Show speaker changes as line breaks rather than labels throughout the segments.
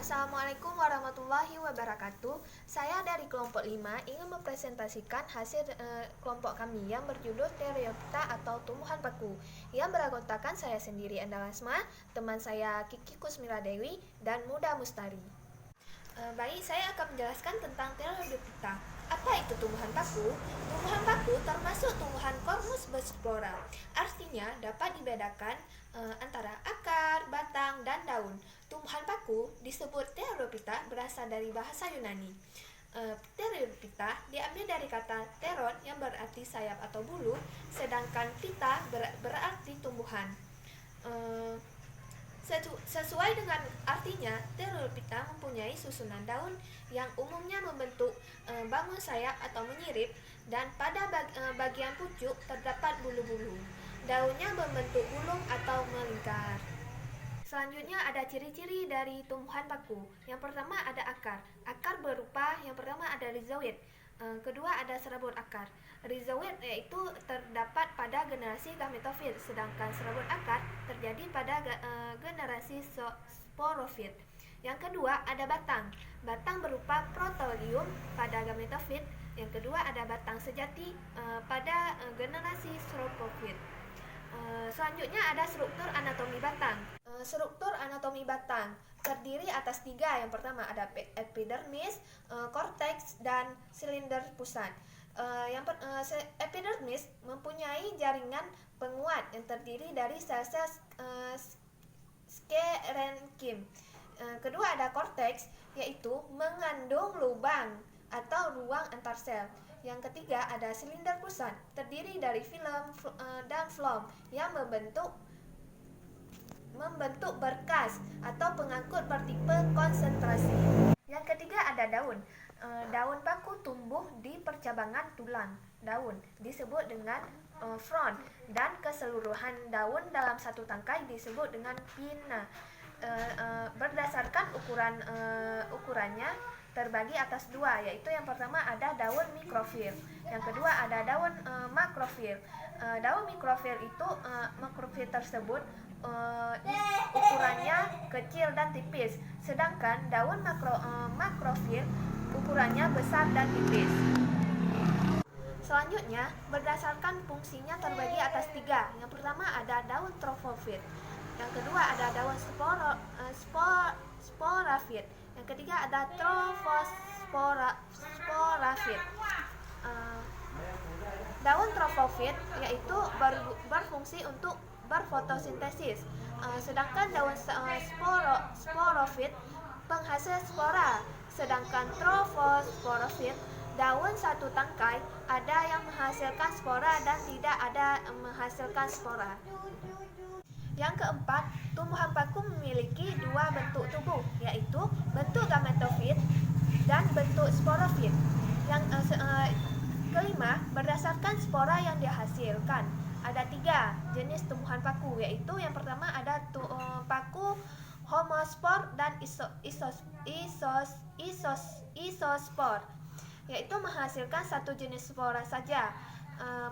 Assalamualaikum warahmatullahi wabarakatuh. Saya dari kelompok 5 ingin mempresentasikan hasil kelompok kami yang berjudul Theriophyta atau tumbuhan paku yang beranggotakan saya sendiri Enda Lasma, teman saya Kiki Kusmira Dewi, dan Muda Mustari. Baik, saya akan menjelaskan tentang Theriophyta. Apa itu tumbuhan paku? Tumbuhan paku termasuk tumbuhan Cormuscospora. Artinya dapat dibedakan antara akar, batang, dan daun. Tumbuhan paku disebut Theriophyta berasal dari bahasa Yunani. Theriophyta diambil dari kata theron yang berarti sayap atau bulu, sedangkan phyta berarti tumbuhan. Sesuai dengan artinya, Theriophyta mempunyai susunan daun yang umumnya membentuk bangun sayap atau menyirip, dan pada bagian pucuk terdapat bulu-bulu. Daunnya membentuk gulung atau melingkar. Selanjutnya ada ciri-ciri dari tumbuhan paku. Yang pertama ada akar. Akar berupa yang pertama ada rhizoid. Kedua ada serabut akar. Rhizoid yaitu terdapat pada generasi gametofit, sedangkan serabut akar terjadi pada generasi sporofit. Yang kedua ada batang. Batang berupa protolium pada gametofit. Yang kedua ada batang sejati pada generasi sporofit. Selanjutnya ada struktur anatomi batang. Struktur anatomi batang terdiri atas 3. Yang pertama ada epidermis, korteks, dan silinder pusat. Epidermis mempunyai jaringan penguat yang terdiri dari sel-sel skerenkim. Kedua ada korteks, yaitu mengandung lubang atau ruang antar sel. Yang ketiga ada silinder pusat, terdiri dari film dan phloem yang membentuk berkas atau pengangkut bertipe konsentrasi. Yang ketiga ada daun. Daun paku tumbuh di percabangan tulang daun, disebut dengan frond, dan keseluruhan daun dalam satu tangkai disebut dengan pinna. Berdasarkan ukurannya terbagi atas 2, yaitu yang pertama ada daun mikrofil, yang kedua ada daun makrofil. Daun mikrofil tersebut ukurannya kecil dan tipis, sedangkan daun makrofil ukurannya besar dan tipis. Selanjutnya, berdasarkan fungsinya terbagi atas 3. Yang pertama ada daun trofofit, yang kedua ada daun sporafit, yang ketiga ada trofosporafit. Daun trofofit yaitu berfungsi untuk berfotosintesis, sedangkan daun sporofit penghasil spora. Sedangkan trofosporofit, daun satu tangkai ada yang menghasilkan spora dan tidak ada menghasilkan spora. Yang keempat, tumbuhan paku memiliki 2 bentuk tubuh, yaitu bentuk gametofit dan bentuk sporofit. Yang kelima, berdasarkan spora yang dihasilkan. Ada 3 jenis tumbuhan paku, yaitu yang pertama ada paku homospor dan isospor, yaitu menghasilkan 1 jenis spora saja,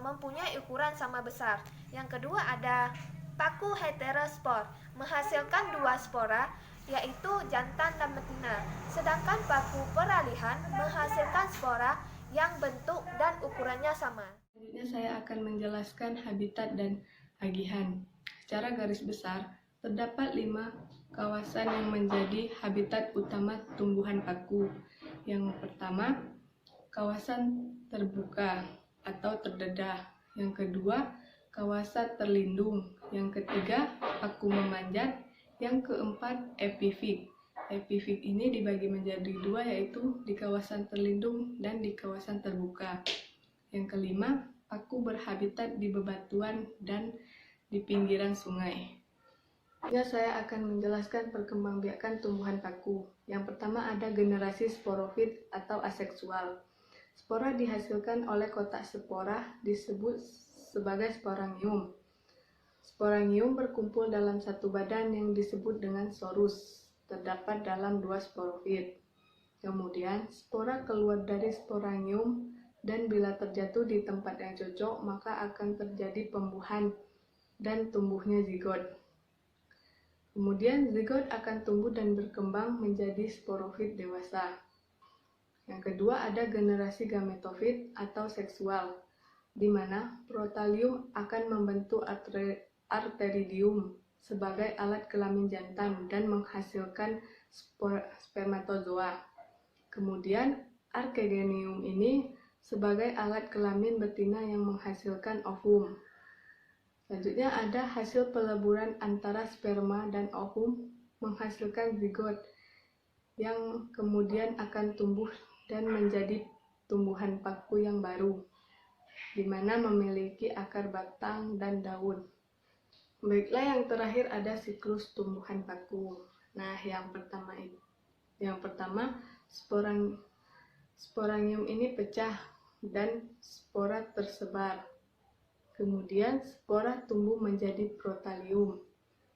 mempunyai ukuran sama besar. Yang kedua ada paku heterospor, menghasilkan 2 spora, yaitu jantan dan betina. Sedangkan paku peralihan menghasilkan spora yang bentuk dan ukurannya sama.
Selanjutnya saya akan menjelaskan habitat dan agihan. Secara garis besar, terdapat 5 kawasan yang menjadi habitat utama tumbuhan paku. Yang pertama, kawasan terbuka atau terdedah. Yang kedua, kawasan terlindung. Yang ketiga, paku memanjat. Yang keempat, epifit. Epifit ini dibagi menjadi 2, yaitu di kawasan terlindung dan di kawasan terbuka. Yang kelima, paku berhabitat di bebatuan dan di pinggiran sungai. Ya, saya akan menjelaskan perkembangbiakan tumbuhan paku. Yang pertama ada generasi sporofit atau aseksual. Spora dihasilkan oleh kotak spora disebut sebagai sporangium. Sporangium berkumpul dalam satu badan yang disebut dengan sorus, terdapat dalam 2 sporofit. Kemudian, spora keluar dari sporangium dan bila terjatuh di tempat yang cocok, maka akan terjadi pembuahan dan tumbuhnya zigot. Kemudian zigot akan tumbuh dan berkembang menjadi sporofit dewasa. Yang kedua ada generasi gametofit atau seksual, di mana protalium akan membentuk arteridium sebagai alat kelamin jantan dan menghasilkan spermatozoa. Kemudian archegonium ini sebagai alat kelamin betina yang menghasilkan ovum. Selanjutnya ada hasil peleburan antara sperma dan ovum menghasilkan zigot yang kemudian akan tumbuh dan menjadi tumbuhan paku yang baru, di mana memiliki akar batang dan daun. Baiklah, yang terakhir ada siklus tumbuhan paku. Nah, yang pertama sporangium ini pecah dan spora tersebar. Kemudian spora tumbuh menjadi protalium,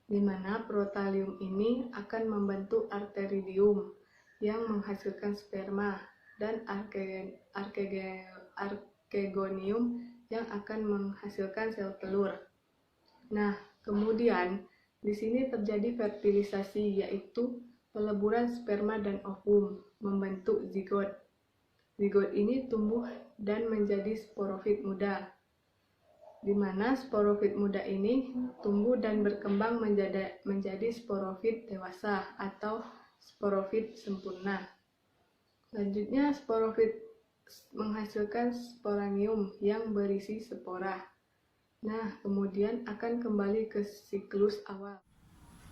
di mana protalium ini akan membentuk arteridium yang menghasilkan sperma dan archegonium yang akan menghasilkan sel telur. Nah, kemudian di sini terjadi fertilisasi, yaitu peleburan sperma dan ovum membentuk zigot. Zigot ini tumbuh dan menjadi sporofit muda, di mana sporofit muda ini tumbuh dan berkembang menjadi sporofit dewasa atau sporofit sempurna. Selanjutnya, sporofit menghasilkan sporangium yang berisi spora. Nah, kemudian akan kembali ke siklus awal.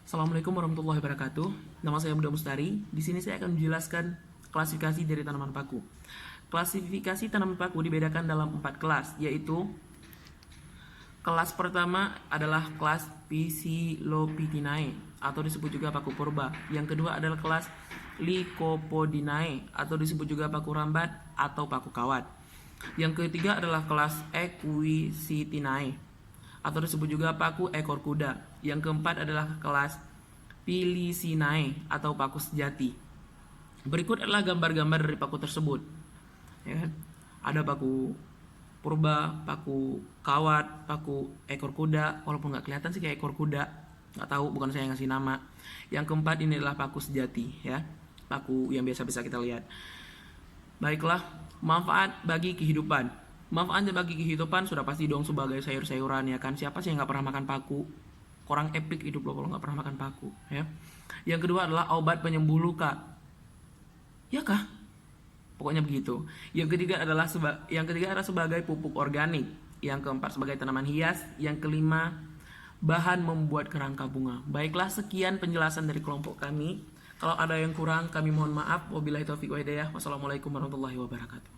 Assalamualaikum warahmatullahi wabarakatuh. Nama saya Budha Mustari. Di sini saya akan menjelaskan klasifikasi dari tanaman paku. Klasifikasi tanaman paku dibedakan dalam 4 kelas, yaitu kelas pertama adalah kelas Psilopitinae atau disebut juga paku purba. Yang kedua adalah kelas Lycopodinae atau disebut juga paku rambat atau paku kawat. Yang ketiga adalah kelas Equisitinae atau disebut juga paku ekor kuda. Yang keempat adalah kelas Pilisinae atau paku sejati. Berikut adalah gambar-gambar dari paku tersebut. Ya, ada paku purba, paku kawat, paku ekor kuda. Walaupun nggak kelihatan sih kayak ekor kuda, nggak tahu, bukan saya yang ngasih nama. Yang keempat ini adalah paku sejati, ya, paku yang biasa-biasa kita lihat. Baiklah, manfaat bagi kehidupan. Manfaatnya bagi kehidupan sudah pasti dong sebagai sayur-sayuran, ya kan. Siapa sih yang nggak pernah makan paku? Kurang epic hidup lo kalau nggak pernah makan paku, ya. Yang kedua adalah obat penyembuh luka. Ya kah? Pokoknya begitu. Yang ketiga adalah sebagai pupuk organik. Yang keempat sebagai tanaman hias. Yang kelima bahan membuat kerangka bunga. Baiklah, sekian penjelasan dari kelompok kami. Kalau ada yang kurang kami mohon maaf. Wabillahi taufiq wa hidayah. Wassalamualaikum warahmatullahi wabarakatuh.